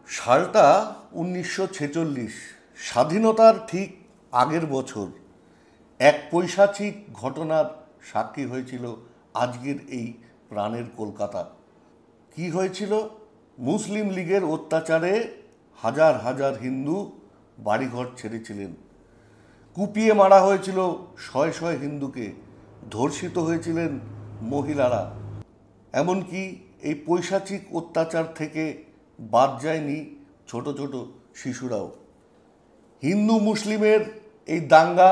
সালটা 1946, স্বাধীনতার ঠিক আগের বছর এক পৈশাচিক ঘটনার সাক্ষী হয়েছিল আজকের এই প্রাণের কলকাতা। কি হয়েছিল? মুসলিম লীগের অত্যাচারে হাজার হাজার হিন্দু বাড়িঘর ছেড়েছিলেন, কুপিয়ে মারা হয়েছিল শয়ে শয়ে হিন্দুকে, ধর্ষিত হয়েছিলেন মহিলারা। এমনকি এই পৈশাচিক অত্যাচার থেকে বাদ যায়নি ছোট ছোট শিশুরাও। হিন্দু মুসলিমের এই দাঙ্গা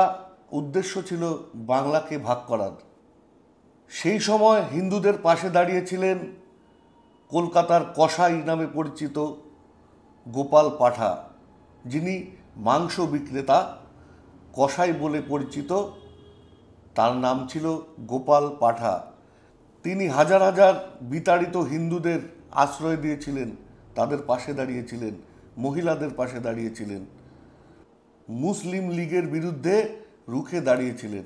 উদ্দেশ্য ছিল বাংলাকে ভাগ করার। সেই সময় হিন্দুদের পাশে দাঁড়িয়েছিলেন কলকাতার কসাই নামে পরিচিত গোপাল পাঠা, যিনি মাংস বিক্রেতা, কসাই বলে পরিচিত। তার নাম ছিল গোপাল পাঠা। তিনি হাজার হাজার বিতাড়িত হিন্দুদের আশ্রয় দিয়েছিলেন, তাদের পাশে দাঁড়িয়েছিলেন, মহিলাদের পাশে দাঁড়িয়েছিলেন, মুসলিম লীগের বিরুদ্ধে রুখে দাঁড়িয়েছিলেন।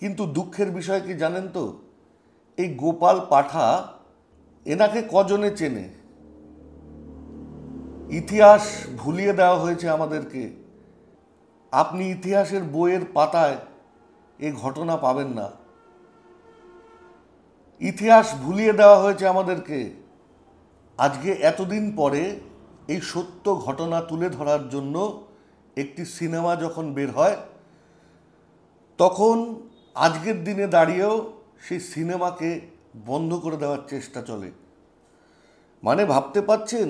কিন্তু দুঃখের বিষয় কি জানেন তো, এই গোপাল পাঠা, এনাকে কজনে চেনে? ইতিহাস ভুলিয়ে দেওয়া হয়েছে আমাদেরকে। আপনি ইতিহাসের বইয়ের পাতায় এই ঘটনা পাবেন না। ইতিহাস ভুলিয়ে দেওয়া হয়েছে আমাদেরকে। আজকে এতদিন পরে এই সত্য ঘটনা তুলে ধরার জন্য একটি সিনেমা যখন বের হয়, তখন আজকের দিনে দাঁড়িয়েও সেই সিনেমাকে বন্ধ করে দেওয়ার চেষ্টা চলে। মানে ভাবতে পারছেন,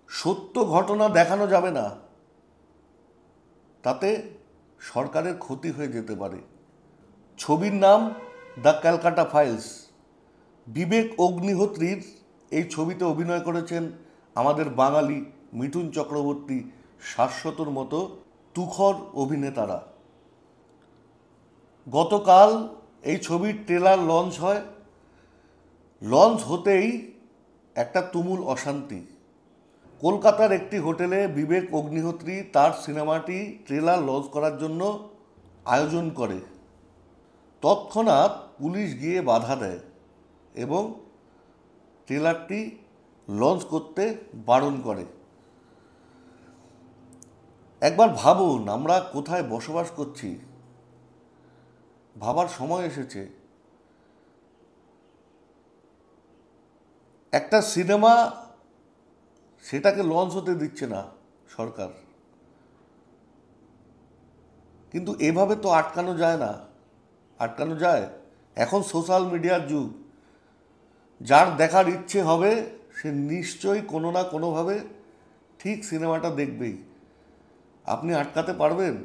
সত্য ঘটনা দেখানো যাবে না, তাতে সরকারের ক্ষতি হয়ে যেতে পারে। ছবির নাম দ্য ক্যালকাটা ফাইলস। বিবেক অগ্নিহোত্রীর এই ছবিতে অভিনয় করেছেন আমাদের বাঙালি মিঠুন চক্রবর্তী, শাশ্বতর মতো তুখর অভিনেতারা। গতকাল এই ছবির ট্রেলার লঞ্চ হয়। লঞ্চ হতেই একটা তুমুল অশান্তি। কলকাতার একটি হোটেলে বিবেক অগ্নিহোত্রী তার সিনেমাটি ট্রেলার লঞ্চ করার জন্য আয়োজন করে। তৎক্ষণাৎ পুলিশ গিয়ে বাধা দেয় এবং ট্রেলারটি লঞ্চ করতে বারণ করে। একবার ভাবুন, আমরা কোথায় বসবাস করছি। ভাবার সময় এসেছে। একটা সিনেমা, সেটাকে লঞ্চ হতে দিচ্ছে না সরকার। কিন্তু এভাবে তো আটকানো যায় না। আটকানো যায়? এখন সোশ্যাল মিডিয়ার যুগ। যার দেখার ইচ্ছে হবে সে নিশ্চয়ই কোনো না কোনোভাবে ঠিক সিনেমাটা দেখবেই। আপনি আটকাতে পারবেন?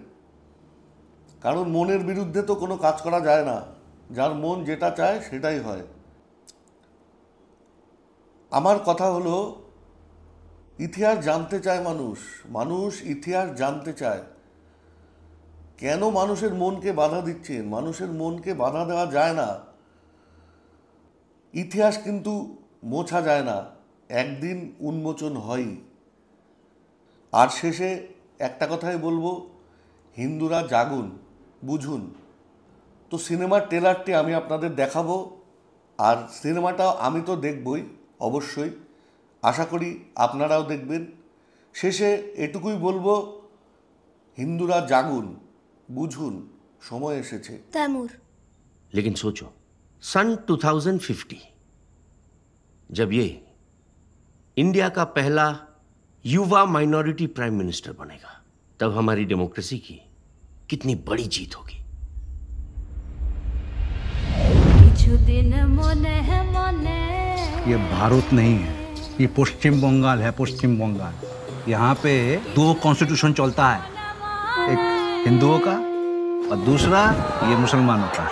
কারণ মনের বিরুদ্ধে তো কোনো কাজ করা যায় না। যার মন যেটা চায় সেটাই হয়। আমার কথা হলো, ইতিহাস জানতে চায় মানুষ। মানুষ ইতিহাস জানতে চায়। কেন মানুষের মনকে বাধা দিচ্ছেন? মানুষের মনকে বাধা দেওয়া যায় না। ইতিহাস কিন্তু মোছা যায় না, একদিন উন্মোচন হয়। আর শেষে একটা কথাই বলবো, হিন্দুরা জাগুন, বুঝুন। তো সিনেমার ট্রেলারটি আমি আপনাদের দেখাবো, আর সিনেমাটা আমি তো দেখবই অবশ্যই। আশা করি আপনারাও দেখবেন। শেষে এটুকুই বলবো, হিন্দুরা জাগুন, বুঝুন, সময় এসেছে। तैमूर। लेकिन सोचो, सन 2050 जब ये इंडिया का पहला युवा माइनॉरिटी प्राइम मिनिस्टर बनेगा, तब हमारी डेमोक्रेसी की कितनी बड़ी जीत होगी। ये भारत नहीं है, ये पश्चिम बंगाल है। पश्चिम बंगाल, यहाँ पे 2 कॉन्स्टिट्यूशन चलता है, एक हिंदुओं का और दूसरा ये मुसलमानों का।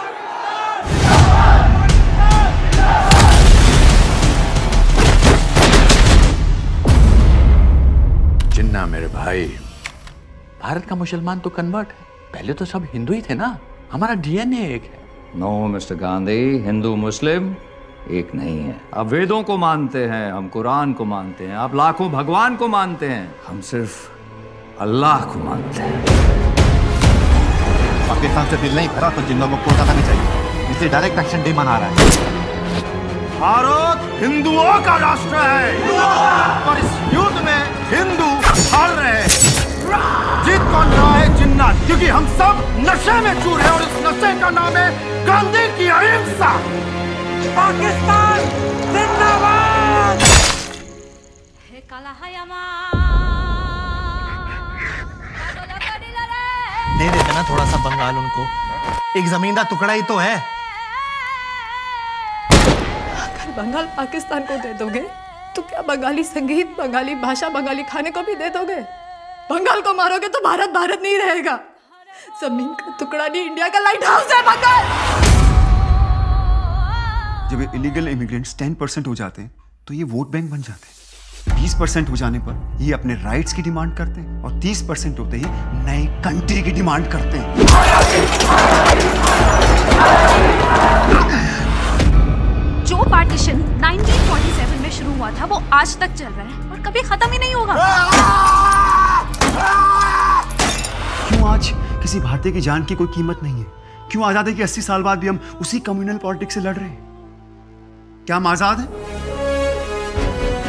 जिन्ना मेरे भाई, भारत का मुसलमान तो कन्वर्ट है, पहले तो सब हिंदू ही थे ना। हमारा डीएनए एक है। नो मिस्टर गांधी, हिंदू मुस्लिम एक नहीं है। आप वेदों को मानते हैं, हम कुरान को मानते हैं, आप लाखों भगवान को मानते हैं, हम सिर्फ अल्लाह को मानते हैं। पाकिस्तान से दिल नहीं भरा तो जिन लोगों को कोलकाता नहीं चाहिए, इसलिए डायरेक्ट एक्शन डिमांड आ रहा है। भारत हिंदुओं का राष्ट्र है और इस युद्ध में हिंदू हार रहे हैं। जीत कौन रहा है? जिन्नात, क्योंकि हम सब नशे में चूर हैं और इस नशे का नाम है गांधी की अहिंसा। पाकिस्तान जिंदाबाद। दे देते ना थोड़ा सा बंगाल उनको, एक जमीन का टुकड़ा ही तो है। अगर बंगाल पाकिस्तान को दे दोगे तो क्या बंगाली संगीत, बंगाली भाषा, बंगाली खाने को भी दे दोगे? बंगाल को मारोगे तो भारत भारत नहीं रहेगा। जमीन का टुकड़ा नहीं, इंडिया का लाइट हाउस है बंगाल। जब ये इलीगल इमिग्रेंट्स 10% हो जाते हैं तो ये वोट बैंक बन जाते हैं। 20% हो जाने पर ये अपने राइट्स की डिमांड करते हैं और 30% होते ही नई कंट्री की डिमांड करते हैं। जो पार्टीशन 1947 में शुरू हुआ था वो आज तक चल रहा है और कभी खत्म ही नहीं होगा। क्यों आज किसी भारतीय की जान की कोई कीमत नहीं है? क्यों आजादी के 80 साल बाद भी हम उसी कम्युनल पॉलिटिक्स से लड़ रहे हैं? क्या हम आजाद हैं?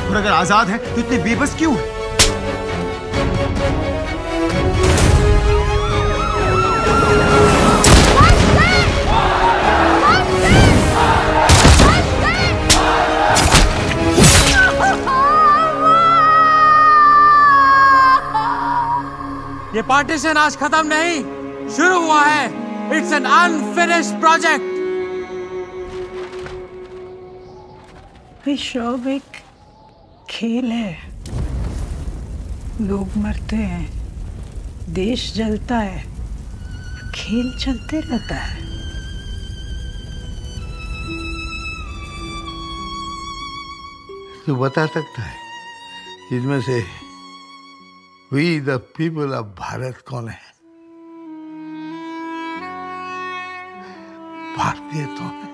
और अगर आजाद हैं तो इतने बेबस क्यों हैं? ये पार्टीशन आज खत्म नहीं, शुरू हुआ है। It's an unfinished project. विश्व एक खेल है, लोग मरते हैं, देश जलता है, खेल चलते रहता है। तू बता सकता है इसमें से we the people of Bharat कौन है? भारतीय तो है।